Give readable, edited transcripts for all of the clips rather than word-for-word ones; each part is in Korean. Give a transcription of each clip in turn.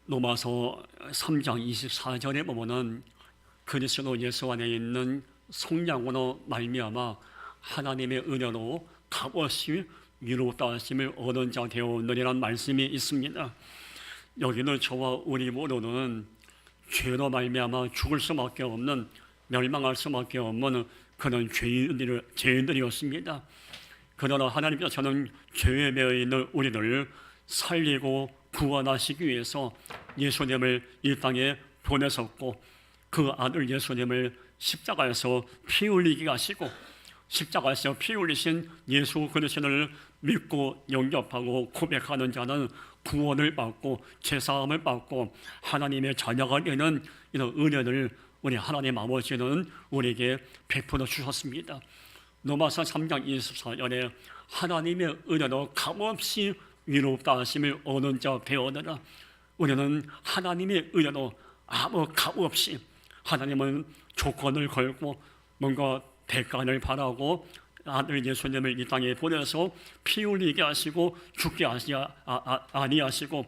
로마서 3장 24절에 보면은 그리스도 예수 안에 있는 성령으로 말미암아 하나님의 은혜로 값없이 위로다 하심을 얻은 자 되었느니라는 말씀이 있습니다. 여기는 저와 우리 모두는 죄로 말미암아 죽을 수밖에 없는, 멸망할 수밖에 없는 그런 죄인들이었습니다. 그러나 하나님께서는 죄에 매여 있는 우리를 살리고 구원하시기 위해서 예수님을 이 땅에 보내셨고, 그 아들 예수님을 십자가에서 피 흘리게 하시고, 십자가에서 피 흘리신 예수 그리스도를 믿고 영접하고 고백하는 자는 구원을 받고 죄사함을 받고 하나님의 자녀가 되는 이런 은혜를 우리 하나님 아버지는 우리에게 베풀어 주셨습니다. 로마서 3장 24절에 하나님의 은혜로 값없이 위롭다 하심을 얻은 자 되었느라, 우리는 하나님의 은혜로 아무 값없이, 하나님은 조건을 걸고 뭔가 대가를 바라고 아들 예수님을 이 땅에 보내서 피 흘리게 하시고 죽게 아니하시고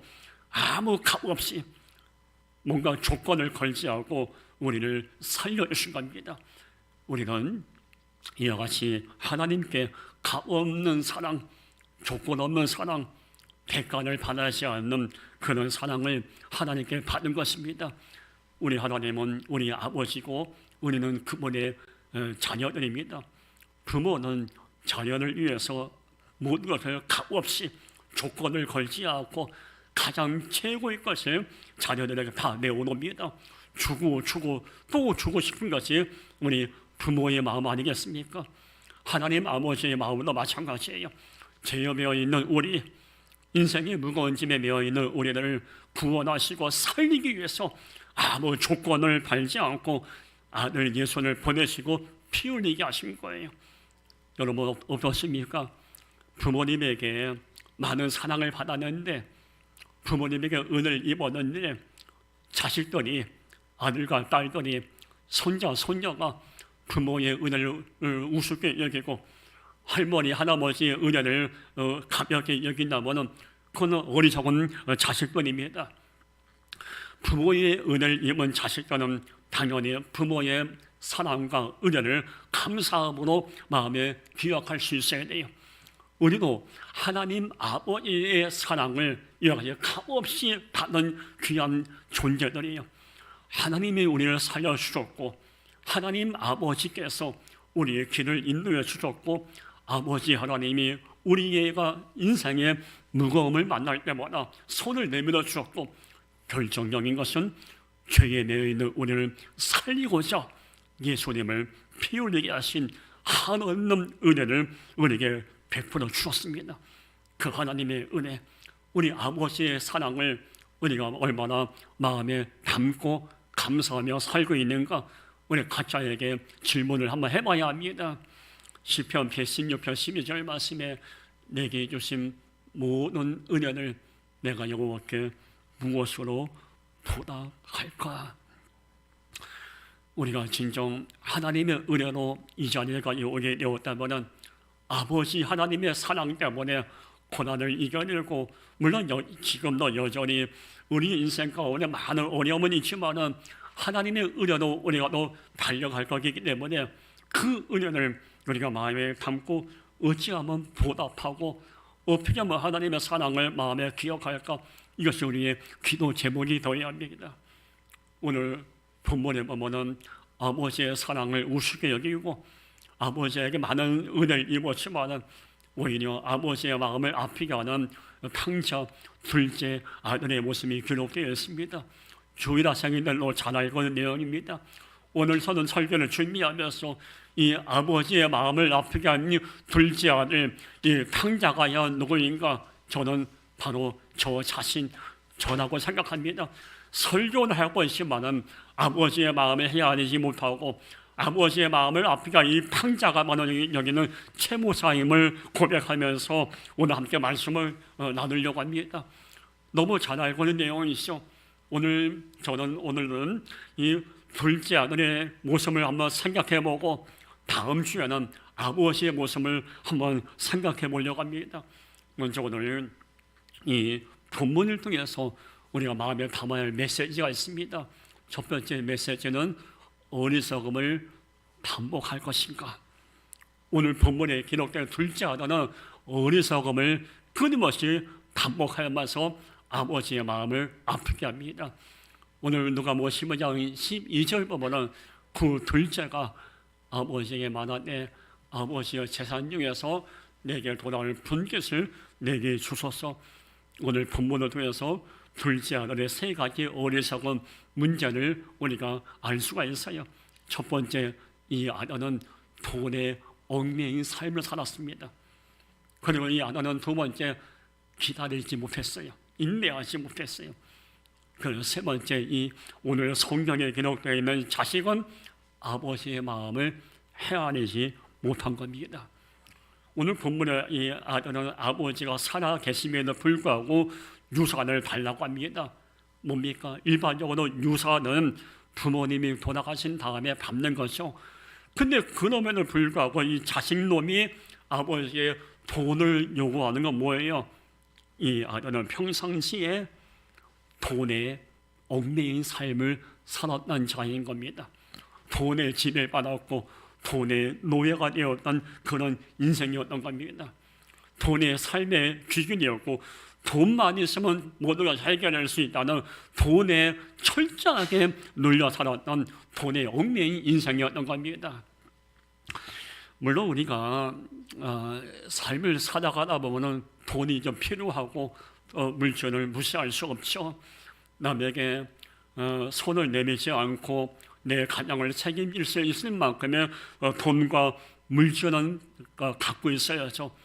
아무 값없이 뭔가 조건을 걸지 않고 우리를 살려주신 겁니다. 우리는 이와 같이 하나님께 값없는 사랑, 조건 없는 사랑, 대가를 바라지 않는 그런 사랑을 하나님께 받은 것입니다. 우리 하나님은 우리 아버지고 우리는 그분의 자녀들입니다. 부모는 자녀를 위해서 모든 것을 값없이 조건을 걸지 않고 가장 최고의 것을 자녀들에게 다 내어놓습니다. 주고 또 주고 싶은 것이 우리 부모의 마음 아니겠습니까? 하나님 아버지의 마음도 마찬가지예요. 죄에 매여 있는 우리, 인생의 무거운 짐에 매여 있는 우리를 구원하시고 살리기 위해서 아무 조건을 달지 않고 아들 예수를 보내시고 피 흘리게 하신 거예요. 여러분 어떻습니까? 부모님에게 많은 사랑을 받았는데, 부모님에게 은혜를 입었는데, 자식들이, 아들과 딸들이, 손자, 손녀가 부모의 은혜를 우습게 여기고 할머니, 할아버지의 은혜를 가볍게 여긴다면 그건 어리석은 자식들입니다. 부모의 은혜를 입은 자식들은 당연히 부모의 사랑과 은혜를 감사함으로 마음에 기억할 수 있어야 돼요. 우리도 하나님 아버지의 사랑을 이렇게 값없이 받는 귀한 존재들이에요. 하나님이 우리를 살려주셨고, 하나님 아버지께서 우리의 길을 인도해 주셨고, 아버지 하나님이 우리가 인생의 무거움을 만날 때마다 손을 내밀어 주셨고, 결정적인 것은 죄에 매여 있는 우리를 살리고자 예수님을 피 흘리게 하신 한없는 은혜를 우리에게 베풀어 주셨습니다. 그 하나님의 은혜, 우리 아버지의 사랑을 우리가 얼마나 마음에 담고 감사하며 살고 있는가, 우리 각자에게 질문을 한번 해봐야 합니다. 시편 116편 12절 말씀에 내게 주신 모든 은혜를 내가 여호와께 무엇으로 보답할까? 우리가 진정 하나님의 은혜로 이 자리에 오게 되었다면 아버지 하나님의 사랑 때문에 고난을 이겨내고, 물론 지금도 여전히 우리 인생 가운데 많은 어려움은 있지만 하나님의 은혜로 우리가 또 달려갈 거기 때문에 그 은혜를 우리가 마음에 담고 어찌하면 보답하고 어떻게 하면 하나님의 사랑을 마음에 기억할까, 이것이 우리의 기도 제목이 되어야 합니다. 오늘 본문에 보면은 아버지의 사랑을 우습게 여기고 아버지에게 많은 은혜를 입었지만 오히려 아버지의 마음을 아프게 하는 탕자 둘째 아들의 모습이 기록되어 있습니다. 주일학생들로 잘 알고 있는 내용입니다. 오늘 저는 설교를 준비하면서 이 아버지의 마음을 아프게 하는 둘째 아들, 이 탕자가 누구인가, 저는 바로 저 자신, 저라고 생각합니다. 설교를 하고 있지만은 아버지의 마음을 헤아리지 못하고 아버지의 마음을 아프게 한 이 탕자가 여기는 채무사임을 고백하면서 오늘 함께 말씀을 나누려고 합니다. 너무 잘 알고 있는 내용이죠. 오늘은 이 둘째 아들의 모습을 한번 생각해보고 다음 주에는 아버지의 모습을 한번 생각해 보려고 합니다. 먼저 오늘 이 본문을 통해서 우리가 마음에 담아야 할 메시지가 있습니다. 첫 번째 메시지는 어리석음을 반복할 것인가. 오늘 본문에 기록된 둘째 아들은 어리석음을 끊임없이 반복하면서 아버지의 마음을 아프게 합니다. 오늘 누가복음 15장 12절 보면은 그 둘째가 아버지에게 말하되 아버지의 재산 중에서 내게 돌아올 분깃을 내게 주소서. 오늘 본문을 통해서 둘째 아들의 세 가지 어리석은 문제를 우리가 알 수가 있어요. 첫 번째, 이 아들은 돈에 얽매인 삶을 살았습니다. 그리고 이 아들은 두 번째, 기다리지 못했어요. 인내하지 못했어요. 그리고 세 번째, 이 오늘 성경에 기록되어 있는 자식은 아버지의 마음을 헤아리지 못한 겁니다. 오늘 본문에 이 아들은 아버지가 살아 계심에도 불구하고 유산을 달라고 합니다. 뭡니까? 일반적으로 유산은 부모님이 돌아가신 다음에 받는 것이죠. 근데 그놈에도 불구하고 이 자식놈이 아버지의 돈을 요구하는 건 뭐예요? 이 아들은 평상시에 돈에 얽매인 삶을 살았던 자인 겁니다. 돈에 지배받았고 돈의 노예가 되었던 그런 인생이었던 겁니다. 돈의 삶의 기준이었고 돈만 있으면 모두가 해결할 수 있다는 돈에 철저하게 눌려 살았던 돈의 얽매인 인생이었던 겁니다. 물론 우리가 삶을 살아가다 보면 돈이 좀 필요하고 물질을 무시할 수 없죠. 남에게 손을 내밀지 않고 내 가정을 책임질 수 있을 만큼의 돈과 물질은 갖고 있어야죠.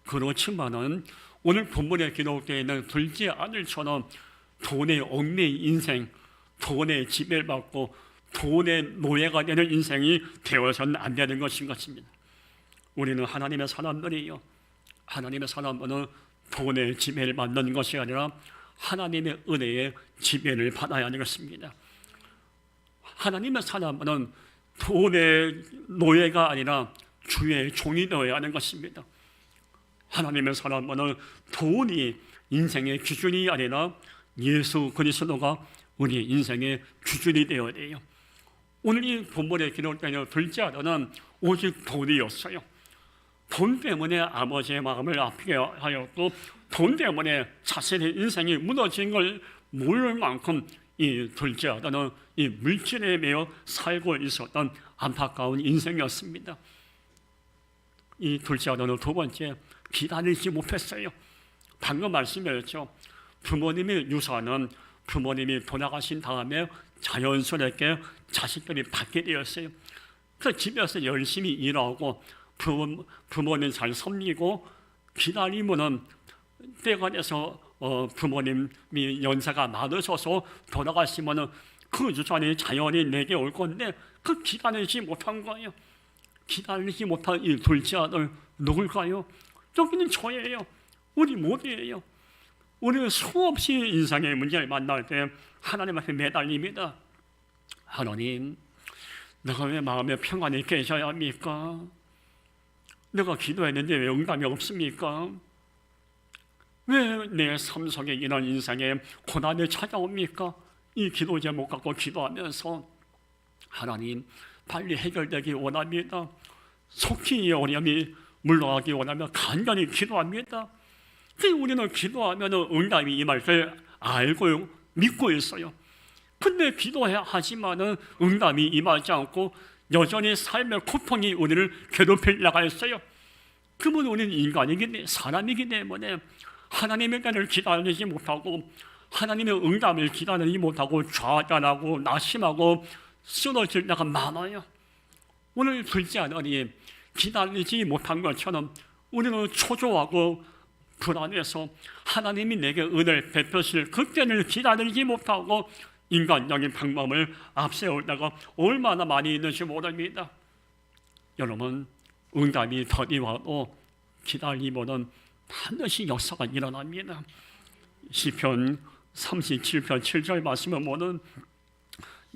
그렇지만은 오늘 본문에 기록되어 있는 둘째 아들처럼 돈의 얽매인 인생, 돈의 지배를 받고 돈의 노예가 되는 인생이 되어서는 안 되는 것인 것입니다. 우리는 하나님의 사람들이요, 하나님의 사람은 돈의 지배를 받는 것이 아니라 하나님의 은혜의 지배를 받아야 하는 것입니다. 하나님의 사람은 돈의 노예가 아니라 주의 종이 되어야 하는 것입니다. 하나님의 사람은 돈이 인생의 기준이 아니라 예수 그리스도가 우리 인생의 기준이 되어야 돼요. 오늘 이 본문에 기록된 둘째 아들은 오직 돈이었어요. 돈 때문에 아버지의 마음을 아프게 하였고 돈 때문에 자신의 인생이 무너진 걸 모를 만큼 이 둘째 아들은 이 물질에 매여 살고 있었던 안타까운 인생이었습니다. 이 둘째 아들은 두 번째, 기다리지 못했어요. 방금 말씀드렸죠. 부모님의 유산은 부모님이 돌아가신 다음에 자연스럽게 자식들이 받게 되었어요. 그래서 집에서 열심히 일하고 부모님 잘 섬기고 기다리면은 때가 돼서 부모님이 연세가 많으셔서 돌아가시면은 그 유산이 자연히 내게 올 건데 그 기다리지 못한 거예요. 기다리지 못한 이 둘째 아들 누굴까요? 여기는 저예요. 우리 모두예요. 우리는 수없이 인생의 문제를 만날 때 하나님 앞에 매달립니다. 하나님, 내가 왜 마음에 평안이 계셔야 합니까? 내가 기도했는데 왜 응답이 없습니까? 왜 내 삶 속에 이런 인생에 고난이 찾아옵니까? 이 기도 제목 갖고 기도하면서 하나님, 빨리 해결되기 원합니다. 속히 이 어려움이 물러가기 원하며 간절히 기도합니다. 우리는 기도하면 응답이 임할 걸 알고 믿고 있어요. 근데 기도하지만은 응답이 임하지 않고 여전히 삶의 고통이 우리를 괴롭힐 나가 있어요. 그러면 우리는 인간이기 때문에, 사람이기 때문에 하나님의 때를 기다리지 못하고 하나님의 응답을 기다리지 못하고 좌절하고 낙심하고 쓰러질 때가 많아요. 오늘 둘째 아들이 기다리지 못한 것처럼 우리는 초조하고 불안해서 하나님이 내게 은혜를 베푸실 그때를 기다리지 못하고 인간적인 방법을 앞세울 때가 얼마나 많이 있는지 모릅니다. 여러분, 응답이 더디 와도 기다리면은 반드시 역사가 일어납니다. 시편 37편 7절 말씀을 보면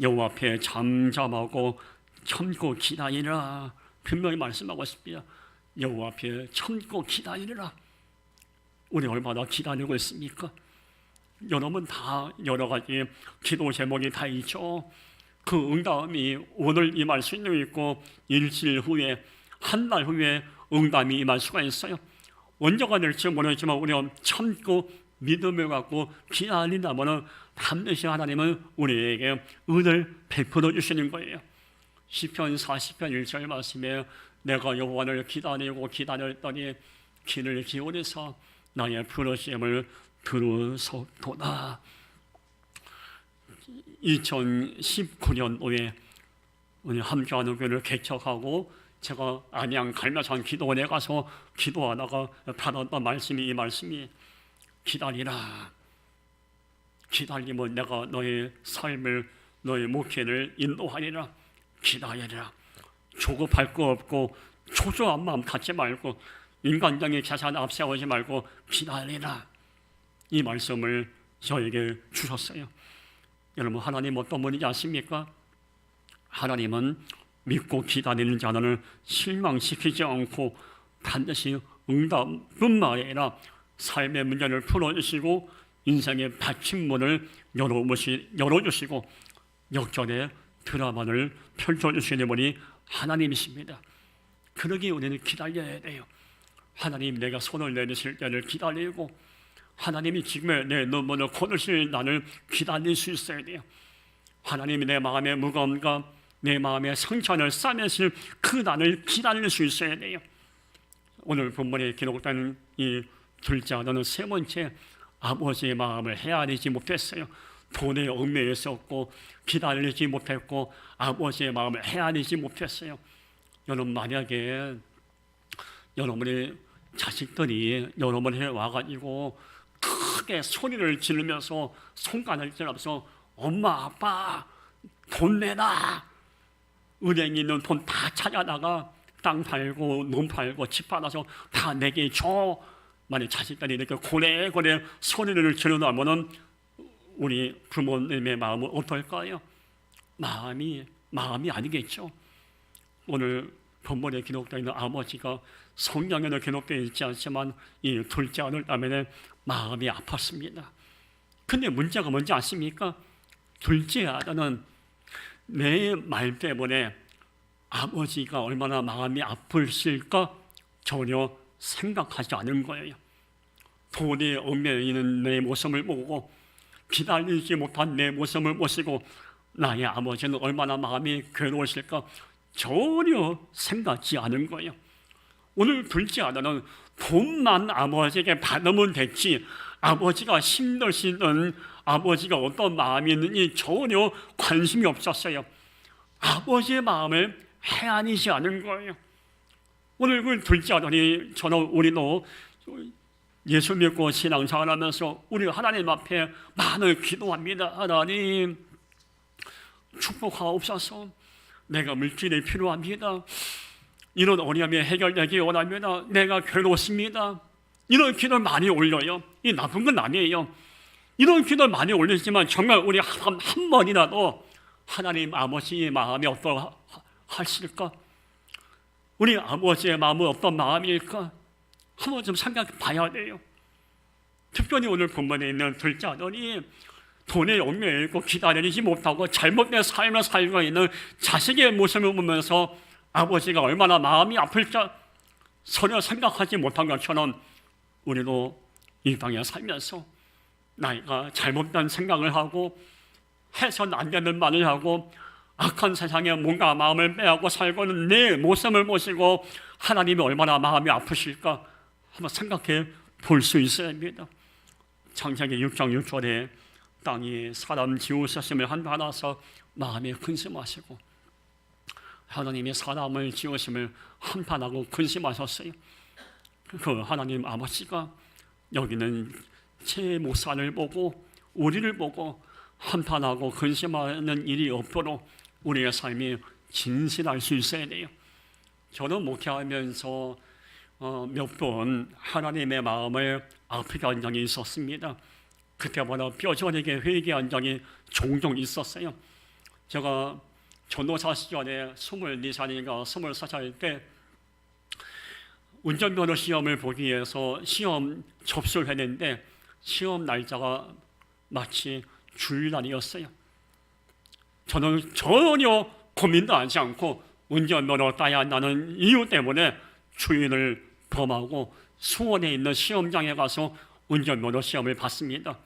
여호와 앞에 잠잠하고 참고 기다리라. 분명히 말씀하고 있습니다. 여호와 앞에 참고 기다리라. 우리 얼마나 기다리고 있습니까? 여러분 다 여러 가지 기도 제목이 다 있죠. 그 응답이 오늘 임할 수도 있고 일주일 후에 한 달 후에 응답이 임할 수가 있어요. 언제가 될지 모르지만 우리가 참고 믿음을 갖고 기다린다면 반드시 하나님은 우리에게 은혜를 베풀어 주시는 거예요. 시편 40편 1절 말씀에 내가 여호와를 기다리고 기다렸더니 귀를 기울여서 나의 부르심을 들으소도다. 2019년도에 우리 함께하는 교회를 개척하고 제가 안양 갈매산 기도원에 가서 기도하다가 받았던 말씀이 이 말씀이 기다리라. 기다리면 내가 너의 삶을 너의 목회를 인도하리라. 기다리라. 조급할 거 없고 초조한 마음 갖지 말고 인간적인 자산 앞세우지 말고 기다리라. 이 말씀을 저에게 주셨어요. 여러분 하나님 어떤 분인지 아십니까? 하나님은 믿고 기다리는 자들을 실망시키지 않고 반드시 응답뿐만 아니라 삶의 문제를 풀어주시고 인생의 받침문을 열어주시고 역전의 드라마를 펼쳐주시는 분이 하나님이십니다. 그러기에 우리는 기다려야 돼요. 하나님 내가 손을 내리실 때를 기다리고 하나님이 지금의 내 눈물을 거두실 나를 기다릴 수 있어야 돼요. 하나님이 내 마음의 무거움과 내 마음의 상처를 싸매실 그 날을 기다릴 수 있어야 돼요. 오늘 본문에 기록된 이 둘째 아들은 세 번째 아버지의 마음을 헤아리지 못했어요. 돈에 얽매여 있었고 기다리지 못했고 아버지의 마음을 헤아리지 못했어요. 여러분 만약에 여러분의 자식들이 여러분에 와가지고 크게 소리를 지르면서 손가락을 찔러서 엄마 아빠 돈 내놔, 은행에 있는 돈 다 찾아다가 땅 팔고 눈 팔고 집 팔아서 다 내게 줘. 만약 자식들이 이렇게 고래고래 소리를 지르다면은 우리 부모님의 마음은 어떨까요? 마음이 아니겠죠. 오늘 본문에 기록되어 있는 아버지가 성경에는 기록되어 있지 않지만 이 둘째 아들 때문에 마음이 아팠습니다. 근데 문제가 뭔지 아십니까? 둘째 아들은 내 말 때문에 아버지가 얼마나 마음이 아플까 전혀 생각하지 않은 거예요. 돈에 얽매여 있는 내 모습을 보고 기다리지 못한 내 모습을 보시고 나의 아버지는 얼마나 마음이 괴로우실까 전혀 생각지 않은 거예요. 오늘 둘째 아들은 돈만 아버지에게 받으면 됐지 아버지가 힘드시든 아버지가 어떤 마음이 있는지 전혀 관심이 없었어요. 아버지의 마음을 헤아리지 않은 거예요. 오늘 그 둘째 아들이 우리도 예수 믿고 신앙생활하면서 우리 하나님 앞에 많이 기도합니다. 하나님 축복하옵소서. 내가 물질이 필요합니다. 이런 어려움이 해결되기 원합니다. 내가 괴롭습니다. 이런 기도를 많이 올려요. 이 나쁜 건 아니에요. 이런 기도를 많이 올리지만 정말 우리 한 번이라도 하나님 아버지의 마음이 어떠하실까? 우리 아버지의 마음은 어떤 마음일까? 한번 좀 생각해 봐야 돼요. 특별히 오늘 본문에 있는 둘째 아들이 돈에 얽매여 있고 기다리지 못하고 잘못된 삶을 살고 있는 자식의 모습을 보면서 아버지가 얼마나 마음이 아플지 전혀 생각하지 못한 것처럼 우리도 이 땅에 살면서 나이가 잘못된 생각을 하고 해서는 안 되는 말을 하고 악한 세상에 뭔가 마음을 빼앗고 살고 있는 내 모습을 보시고 하나님이 얼마나 마음이 아프실까 한번 생각해 볼 수 있어야 합니다. 창세기 6장 6절에 땅이 사람 지으셨음을 한탄하서 마음에 근심하시고 하나님이 사람을 지으심을 한탄하고 근심하셨어요. 그 하나님 아버지가 여기는 제 모산을 보고 우리를 보고 한탄하고 근심하는 일이 없도록 우리의 삶이 진실할 수 있어야 돼요. 저는 목회하면서 몇 번 하나님의 마음을 아프게 한 적이 있었습니다. 그때마다 뼈저리게 회개한 적이 종종 있었어요. 제가 전도사 시절에 24살인가 23살 때 운전면허 시험을 보기 위해서 시험 접수를 했는데 시험 날짜가 마치 주일날이었어요. 저는 전혀 고민도 하지 않고 운전면허 따야 한다는 이유 때문에 주일을 범하고 수원에 있는 시험장에 가서 운전면허 시험을 봤습니다.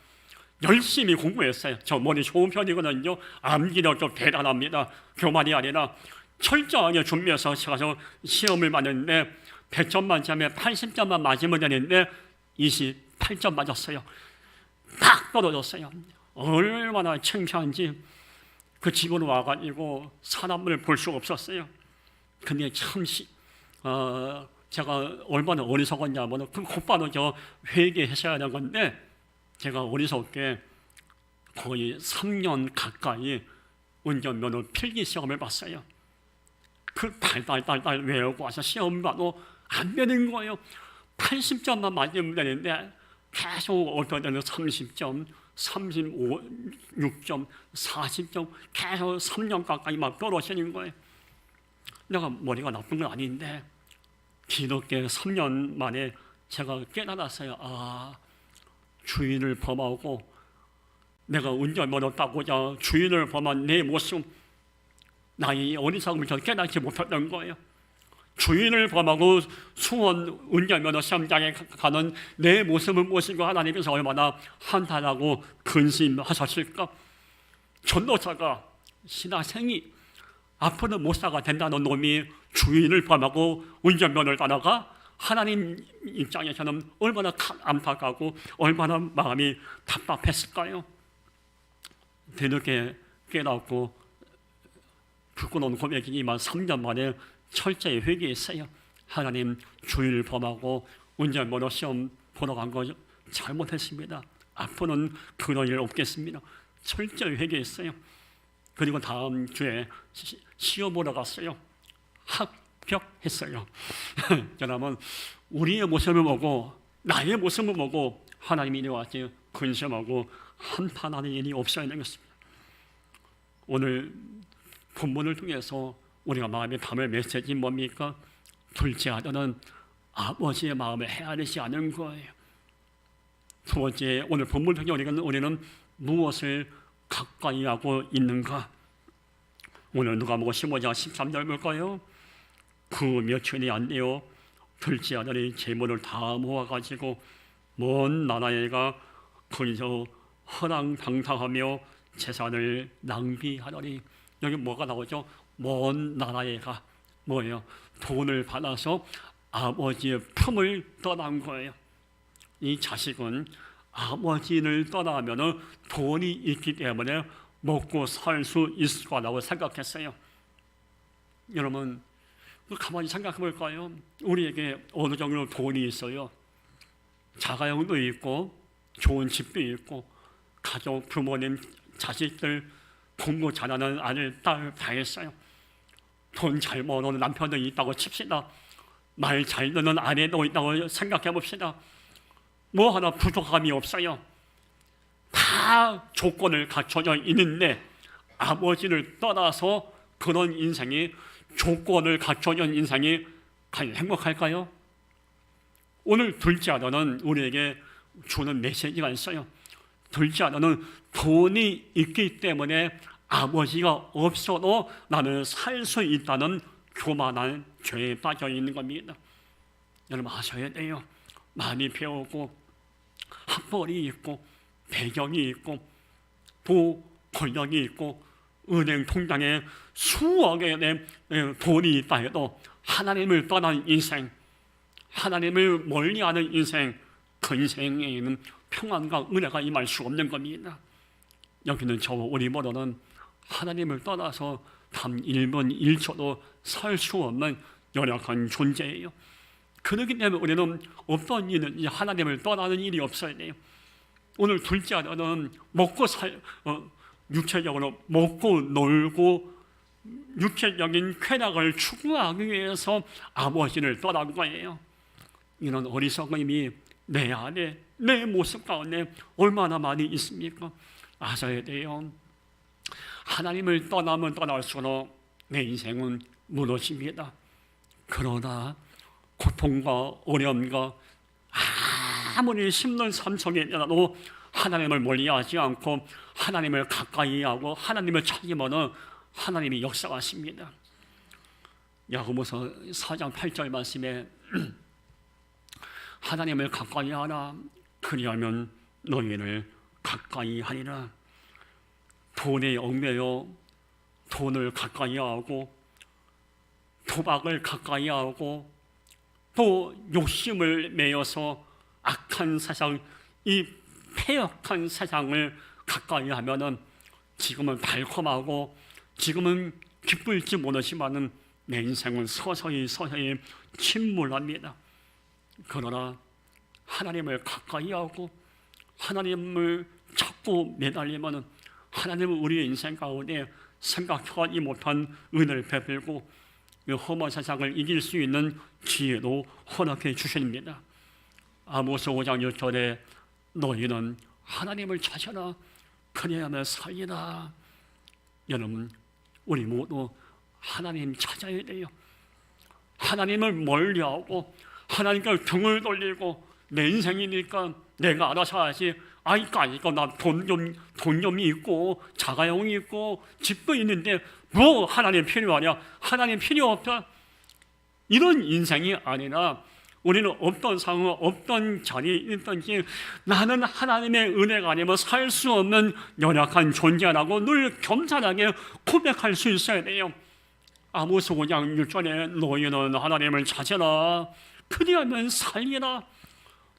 열심히 공부했어요. 저 머리 좋은 편이거든요. 암기력도 대단합니다. 교만이 아니라 철저하게 준비해서 가서 시험을 봤는데 100점 만점에 80점만 맞으면 되는데 28점 맞았어요. 딱 떨어졌어요. 얼마나 창피한지. 그 집으로 와가지고 사람을 볼 수가 없었어요. 근데 참 제가 얼마나 어리석었냐면 곧바로 저 회개하셔야 하는 건데 제가 어리석게 거의 3년 가까이 운전면허 필기 시험을 봤어요. 그 달달 외우고 와서 시험 봐도 안 되는 거예요. 80점만 맞으면 되는데 계속 어떤 때는 30점, 36점, 40점 계속 3년 가까이 막 떨어지는 거예요. 내가 머리가 나쁜 건 아닌데 뒤늦게 3년 만에 제가 깨달았어요. 아, 주인을 범하고 내가 운전면허 따고자 주인을 범한 내 모습, 나의 어리석음을 전 깨닫지 못했던 거예요. 주인을 범하고 수원 운전면허 시험장에 가는 내 모습을 보시고 하나님께서 얼마나 한탄하고 근심하셨을까. 전도사가 신학생이 앞으로 목사가 된다는 놈이 주인을 범하고 운전면허를 따다가 하나님 입장에서는 얼마나 안타깝고 얼마나 마음이 답답했을까요? 뒤늦게 깨닫고 부끄러운 고백이지만 3년 만에 철저히 회개했어요. 하나님, 주인을 범하고 운전면허 시험 보러 간 거 잘못했습니다. 앞으로는 그런 일 없겠습니다. 철저히 회개했어요. 그리고 다음 주에 시험 보러 갔어요. 합격했어요. 여러분, 우리의 모습을 보고 나의 모습을 보고 하나님이 이렇게 근심하고 한탄하는 일이 없어야 되겠습니다. 오늘 본문을 통해서 우리가 마음에 담을 메시지 뭡니까? 둘째 아들은 아버지의 마음을 헤아리지 않은 거예요. 두 번째, 오늘 본문을 통해 우리는 무엇을 가까이 하고 있는가? 오늘 누가복음 15장 13절 볼까요? 그 며칠이 안 되어 둘째 아들이 재물을 다 모아가지고 먼 나라에 가 거기서 허랑방탕하며 재산을 낭비하더니, 여기 뭐가 나오죠? 먼 나라에 가. 뭐예요? 돈을 받아서 아버지의 품을 떠난 거예요. 이 자식은 아버지를 떠나면 돈이 있기 때문에 먹고 살 수 있을 거라고 생각했어요. 여러분, 가만히 생각해 볼까요? 우리에게 어느 정도 돈이 있어요. 자가용도 있고 좋은 집도 있고 가족, 부모님, 자식들 공부 잘하는 아들, 딸 다 있어요. 돈 잘 버는 남편도 있다고 칩시다. 말 잘 듣는 아내도 있다고 생각해 봅시다. 뭐 하나 부족함이 없어요. 다 조건을 갖춰져 있는데 아버지를 떠나서 그런 인생이, 조건을 갖춰진 인생이 과연 행복할까요? 오늘 둘째 아들은 우리에게 주는 메시지가 있어요. 둘째 아들은 돈이 있기 때문에 아버지가 없어도 나는 살 수 있다는 교만한 죄에 빠져 있는 겁니다. 여러분 아셔야 돼요. 많이 배우고 학벌이 있고 배경이 있고 또 권력이 있고 은행 통장에 수억의 돈이 있다 해도 하나님을 떠난 인생, 하나님을 멀리하는 인생, 그 인생에는 평안과 은혜가 임할 수 없는 겁니다. 여기는 저와 우리 모두는 하나님을 떠나서 단 1분 1초도 살 수 없는 연약한 존재예요. 그렇기 때문에 우리는 어떤 일은 하나님을 떠나는 일이 없어야 돼요. 오늘 둘째 아들은 육체적으로 먹고 놀고 육체적인 쾌락을 추구하기 위해서 아버지를 떠난 거예요. 이런 어리석음이 내 안에, 내 모습 가운데 얼마나 많이 있습니까? 아셔야 돼요. 하나님을 떠나면 떠날수록 내 인생은 무너집니다. 그러나 고통과 어려움과 아무리 힘든 삶 속에라도 하나님을 멀리하지 않고 하나님을 가까이 하고 하나님을 찾으면 하나님이 역사하십니다. 야고보서 4장 8절 말씀에 하나님을 가까이 하라. 그리하면 너희를 가까이 하리라. 돈에 얽매여 돈을 가까이 하고 도박을 가까이 하고 또 욕심을 매여서 악한 세상, 이 폐역한 세상을 가까이 하면은 지금은 달콤하고 지금은 기쁠지 모르지만은 내 인생은 서서히 침몰합니다. 그러나 하나님을 가까이 하고 하나님을 찾고 매달리면은 하나님은 우리의 인생 가운데 생각하지 못한 은혜를 베풀고 험한 세상을 이길 수 있는 지혜도 허락해 주십니다. 아모스 5장 6절에 너희는 하나님을 찾아라. 그래야만 살리라. 여러분, 우리 모두 하나님 찾아야 돼요. 하나님을 멀리하고 하나님께 등을 돌리고 내 인생이니까 내가 알아서 하지. 아이까니까 나 돈 좀 있고 자가용이 있고 집도 있는데 뭐 하나님 필요하냐? 하나님 필요 없다. 이런 인생이 아니라 우리는 어떤 상황, 어떤 자리에 있든지 나는 하나님의 은혜가 아니면 살 수 없는 연약한 존재라고 늘 겸손하게 고백할 수 있어야 돼요. 아모스 5장 6절에 너희는 하나님을 찾아라. 그리하면 살리라.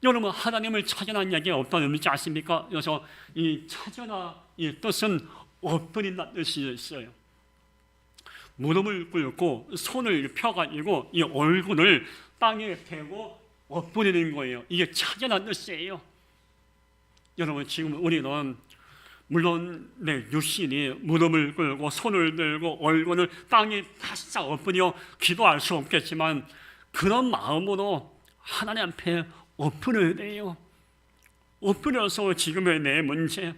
여러분, 하나님을 찾아라는 얘기가 어떤 의미인지 아십니까? 그래서 이 찾아라 이 뜻은 엎드린다는 뜻이 있어요. 무릎을 꿇고 손을 펴가지고 이 얼굴을 땅에 대고 엎드리는 거예요. 이게 찾아라는 뜻이에요. 여러분, 지금 우리는 물론 내 육신이 무릎을 꿇고 손을 들고 얼굴을 땅에 바싹 엎드려 기도할 수 없겠지만 그런 마음으로 하나님 앞에 엎드려야 돼요. 엎드려서 지금의 내 문제,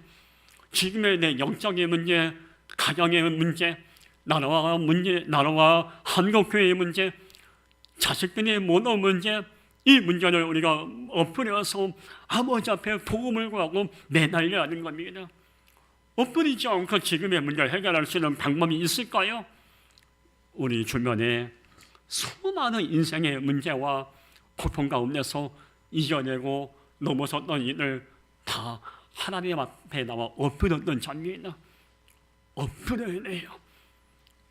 지금의 내 영적인 문제, 가정의 문제, 나라와 한국교회의 문제, 자식들의 모든 문제, 이 문제를 우리가 엎드려서 아버지 앞에 복음을 구하고 매달려야 하는 겁니다. 엎드리지 않고 지금의 문제를 해결할 수 있는 방법이 있을까요? 우리 주변에 수많은 인생의 문제와 고통 가운데서 이겨내고 넘어섰던 일을 다 하나님 앞에 나와 엎드렸던 자입니다. 엎드려야 해요.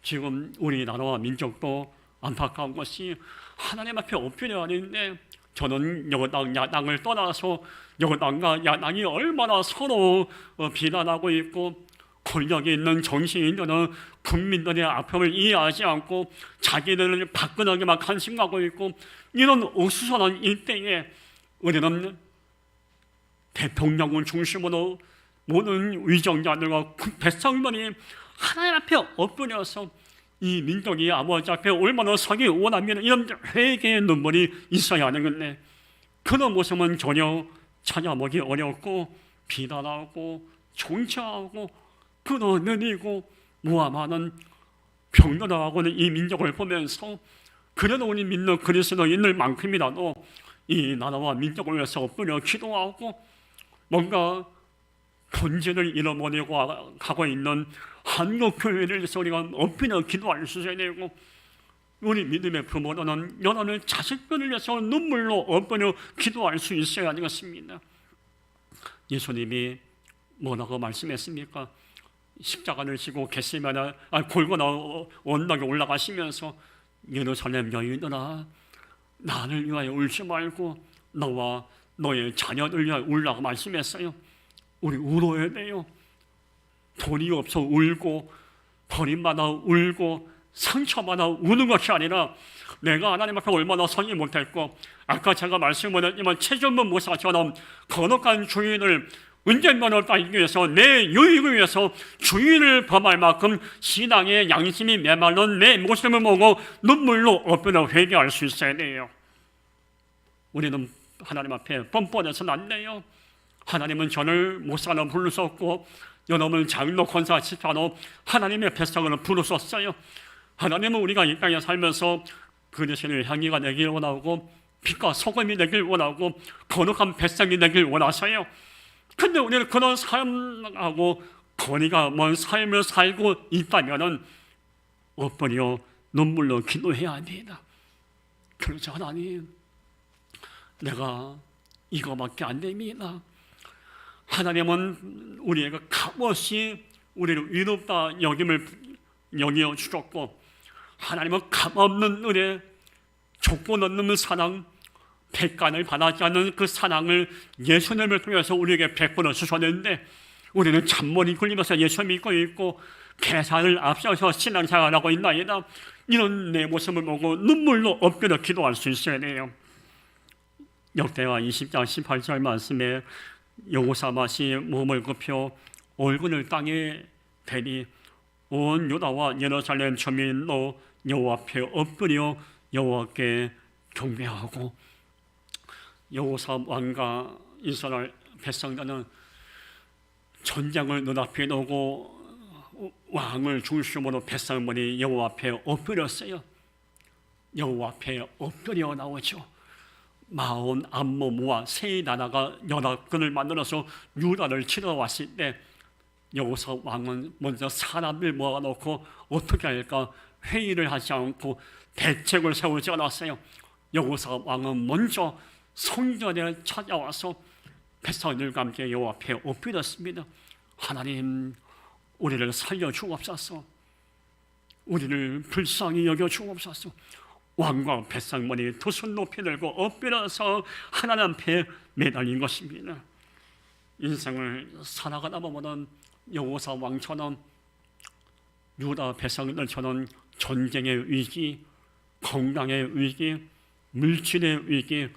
지금 우리나라와 민족도 안타까운 것이 하나님 앞에 엎드려야 하는데 저는 여당 야당을 떠나서 여당과 야당이 얼마나 서로 비난하고 있고 권력이 있는 정치인들은 국민들의 아픔을 이해하지 않고 자기들을 박근하게만 관심하고 있고 이런 옥수선한 일대에 우리는 대통령을 중심으로 모든 위정자들과 백성들이 하나님 앞에 엎드려서 이 민족이 아버지 앞에 얼마나 서기 원하면 이런 회개의 눈물이 있어야 하는 건데 그런 모습은 전혀 찾아보기 어렵고 비난하고 정치하고 끊어내리고 모함하는 병들어하고는 이 민족을 보면서 그래도 우리 믿는 그리스도인들 만큼이라도 이 나라와 민족을 위해서 엎드려 기도하고 뭔가 본질을 잃어버리고 가고 있는 한국교회를 위해서 우리가 엎드려 기도할 수 있어야 되고 우리 믿음의 부모로는 여러분의 자식들을 위해서 눈물로 엎드려 기도할 수 있어야 되겠습니다. 예수님이 뭐라고 말씀했습니까? 십자가를 지고 겟세마네 골고다 언덕에 올라가시면서 예루살렘 여인들아 나를 위하여 울지 말고 너와 너의 자녀들 위하여 울라고 말씀했어요. 우리 울어야 돼요. 돈이 없어 울고 버림받아 울고 상처받아 우는 것이 아니라 내가 하나님 앞에 얼마나 서지 못했고 아까 제가 말씀을 했지만 최전문 목사처럼 거룩한 주인을 은전면을 따기 위해서 내 유익을 위해서 주인을 범할 만큼 신앙의 양심이 메말른 내 모습을 보고 눈물로 엎드려 회개할 수 있어야 돼요. 우리는 하나님 앞에 뻔뻔해서는 안 돼요. 하나님은 저를 목사로 부르셨고 여러분을 장로 권사 집사로 하나님의 백성으로 부르셨어요. 하나님은 우리가 이 땅에 살면서 그리스도의 향기가 되기를 원하고 빛과 소금이 되길 원하고 거룩한 백성이 되길 원하셔요. 근데 우리는 그런 삶하고 거리가 먼 삶을 살고 있다면은 엎드려 눈물로 기도해야 합니다. 그렇죠. 하나님, 내가 이거밖에 안 됩니다. 하나님은 우리에게 값없이 우리를 위롭다 여겨 주셨고, 하나님은 값없는 은혜, 조건 없는 사랑, 대가를 바라지 않는 그 사랑을 예수님을 통해서 우리에게 베풀어 주셨는데, 우리는 잔머리 굴리면서 예수 믿고 있고 계산을 앞서서 신앙생활을 하고 있나이다. 이런 내 모습을 보고 눈물로 엎드려 기도할 수 있어야 돼요. 역대하 20장 18절 말씀에 여호사밧이 몸을 굽혀 얼굴을 땅에 대니 온 유다와 예루살렘 주민도 여호와 앞에 엎드려 여호와께 경배하고, 여호사 왕과 이스라엘 백성들은 전쟁을 눈앞에 두고 왕을 중심으로 백성들이 여호와 앞에 엎드렸어요. 여호와 앞에 엎드려 나오죠. 마온, 암몬과 세 나라가 연합군을 만들어서 유다를 치러 왔을 때 여호사 왕은 먼저 사람을 모아놓고 어떻게 할까 회의를 하지 않고 대책을 세우지 않았어요. 여호사 왕은 먼저 성전에 찾아와서 백성들과 함께 여호와 앞에 엎드렸습니다. 하나님, 우리를 살려 주옵소서. 우리를 불쌍히 여겨 주옵소서. 왕과 백성들이 두 손 높이 들고 엎드려서 하나님 앞에 매달린 것입니다. 인생을 살아가다 보면 여호사 왕처럼 유다 백성들처럼 전쟁의 위기, 건강의 위기, 물질의 위기,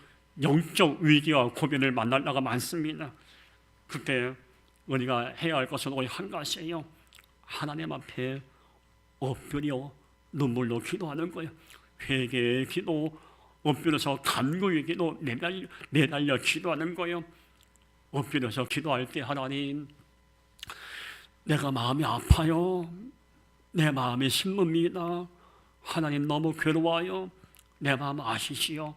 영적 위기와 고비를 만날 때가 많습니다. 그때 우리가 해야 할 것은 오직 한 가지예요. 하나님 앞에 엎드려 눈물로 기도하는 거예요. 회개의 기도, 엎드려서 간구의 기도, 내달려 기도하는 거예요. 엎드려서 기도할 때, 하나님, 내가 마음이 아파요. 내 마음이 힘듭니다. 하나님, 너무 괴로워요. 내 마음 아시지요?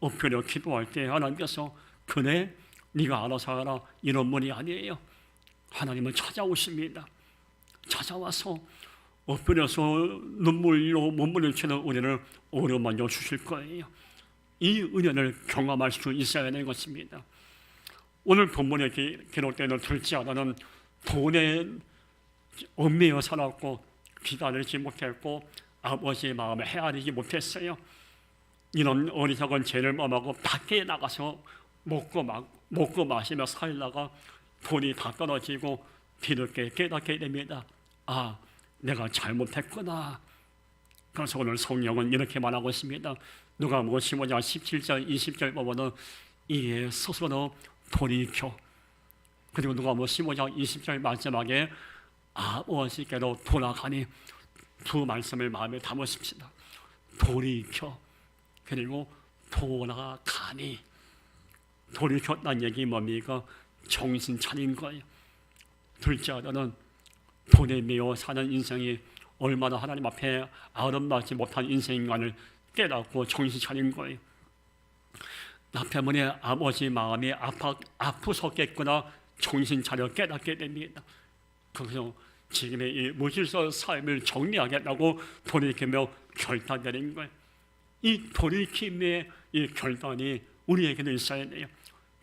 엎드려 기도할 때 하나님께서 그래, 네가 알아서 하라, 이런 분이 아니에요. 하나님은 찾아오십니다. 찾아와서 엎드려서 눈물로 몸부림치는 우리를 어루만져 주실 거예요. 이 은혜를 경험할 수 있어야 하는 것입니다. 오늘 본문에 기록되는 둘째 아들은 돈에 얽매여 살았고 기다리지 못했고 아버지의 마음을 헤아리지 못했어요. 이런 어리석은 죄를 범하고 밖에 나가서 먹고 마시며 살다가 돈이 다 떨어지고 뒤늦게 깨닫게 됩니다. 아, 내가 잘못했구나. 그래서 오늘 성령은 이렇게 말하고 있습니다. 누가복음 15장 17절 20절 보면은 이에 스스로 돌이켜, 그리고 누가복음 15장 20절 마지막에 아버지께로 돌아가니, 두 말씀을 마음에 담으십시다. 돌이켜, 그리고 돌아가니. 돌이켰다는 얘기 뭡니까? 정신 차린 거예요. 둘째 아들은 돈에 매여 사는 인생이 얼마나 하나님 앞에 아름답지 못한 인생인가를 깨닫고 정신 차린 거예요. 나 때문에 아버지 마음이 아프셨겠구나 정신 차려 깨닫게 됩니다. 그래서 지금의 이 무질서 삶을 정리하겠다고 돌이키며 결단 내린 거예요. 이 돌이킴의 이 결단이 우리에게도 있어야 돼요.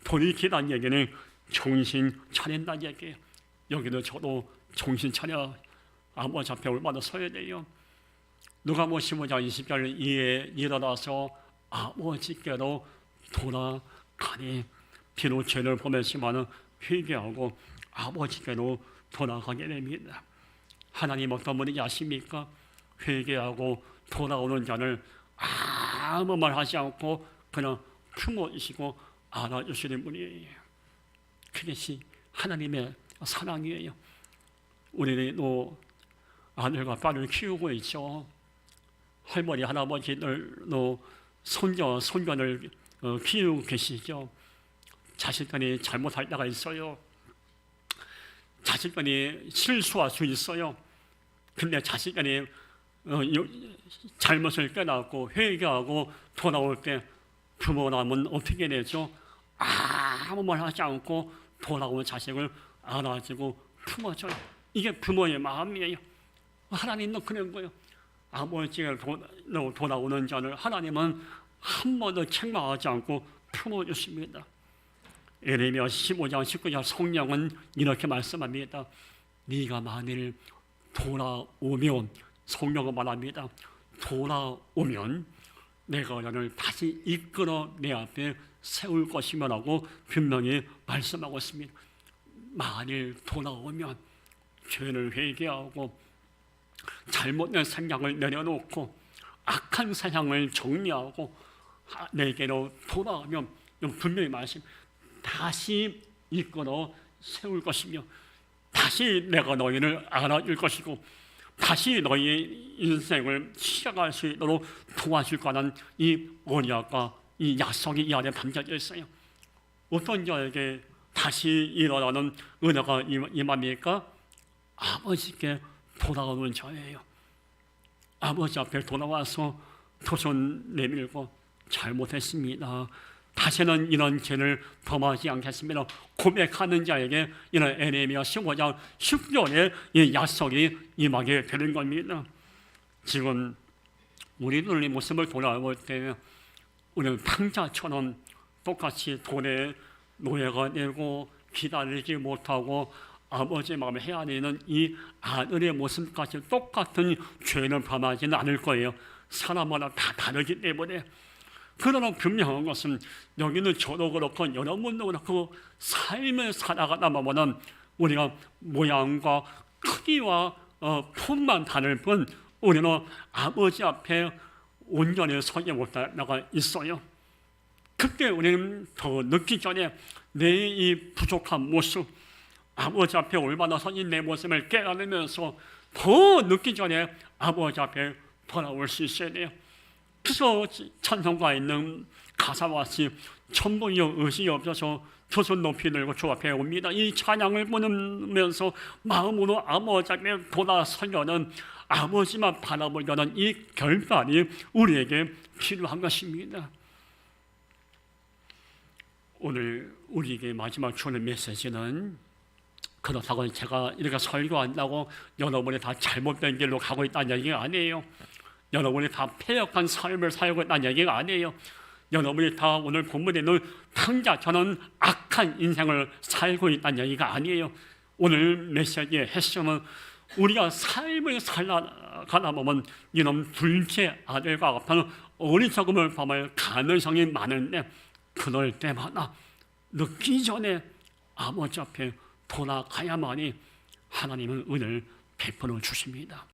돌이키다는 얘기는 정신 차린다는 얘기예요. 여기도 저도 정신 차려 아버지 앞에 얼마나 서야 돼요. 누가복음 15장 20절 이에 일어나서 아버지께로 돌아가니, 비록 죄를 범했지만 회개하고 아버지께로 돌아가게 됩니다. 하나님 어떤 분인지 아십니까? 회개하고 돌아오는 자를 아무 말 하지 않고 그냥 품어주시고 안아주시는 분이에요. 그것이 하나님의 사랑이에요. 우리는 또 아들과 딸을 키우고 있죠. 할머니 할아버지들 또 손자 손녀를 키우고 계시죠. 자식들이 잘못할 때가 있어요. 자식들이 실수할 수 있어요. 근데 자식들이 잘못을 깨닫고 회개하고 돌아올 때 부모라면 어떻게 되죠? 아무 말 하지 않고 돌아오는 자식을 안아주고 품어줘요. 이게 부모의 마음이에요. 하나님도 그런 거예요. 아버지가 돌아오는 자를 하나님은 한 번도 책망하지 않고 품어주십니다. 예레미야 15장 19절 성령은 이렇게 말씀합니다. 네가 만일 돌아오면, 성령은 말합니다. 돌아오면 내가 너를 다시 이끌어 내 앞에 세울 것이며라고 분명히 말씀하고 있습니다. 만일 돌아오면 죄를 회개하고 잘못된 생각을 내려놓고 악한 생각을 정리하고 내게로 돌아오면 분명히 말씀, 다시 이끌어 세울 것이며 다시 내가 너희를 알아줄 것이고 다시 너희의 인생을 시작할 수 있도록 도와줄 거라는 이 언약과 이 약속이 이 안에 담겨져 있어요. 어떤 자에게 다시 일어나는 은혜가 임합니까? 아버지께 돌아오는 자예요. 아버지 앞에 돌아와서 두 손 내밀고 잘못했습니다. 다시는 이런 죄를 범하지 않겠습니다. 고백하는 자에게 이런 예레미야 15장 10절의 이 약속이 임하게 되는 겁니다. 지금 우리들의 모습을 돌아볼 때 우리는 탕자처럼 똑같이 돈에 노예가 되고 기다리지 못하고 아버지의 마음에 헤아리는 이 아들의 모습까지 똑같은 죄를 범하지는 않을 거예요. 사람마다 다 다르기 때문에. 그러나 분명한 것은 여기는 저도 그렇고 여러분도 그렇고 삶을 살아가다 보면 우리가 모양과 크기와 폼만 다를 뿐 우리는 아버지 앞에 온전히 서지 못하다가 있어요. 그때 우리는 더 늦기 전에 내 이 부족한 모습, 아버지 앞에 올바라 서진 내 모습을 깨달으면서 더 늦기 전에 아버지 앞에 돌아올 수 있어야 돼요. 그래서 찬송가에 있는 가사와 같이 천부여 의식이 없어서 두 손 높이 들고 주 앞에 옵니다. 이 찬양을 부르면서 마음으로 아버지 앞에 돌아서려는, 아버지만 바라보려는 이 결단이 우리에게 필요한 것입니다. 오늘 우리에게 마지막 주는 메시지는, 그렇다고 제가 이렇게 설교한다고 여러분이 다 잘못된 길로 가고 있다는 얘기가 아니에요. 여러분이 다 패역한 삶을 살고 있다는 얘기가 아니에요. 여러분이 다 오늘 본문에 있는 탕자처럼 악한 인생을 살고 있다는 얘기가 아니에요. 오늘 메시지의 핵심은 우리가 삶을 살아가다 보면 이런 둘째 아들과 같은 어리석음을 범할 가능성이 많은데, 그럴 때마다 늦기 전에 아버지 앞에 돌아가야만이 하나님은 은혜를 베풀어 주십니다.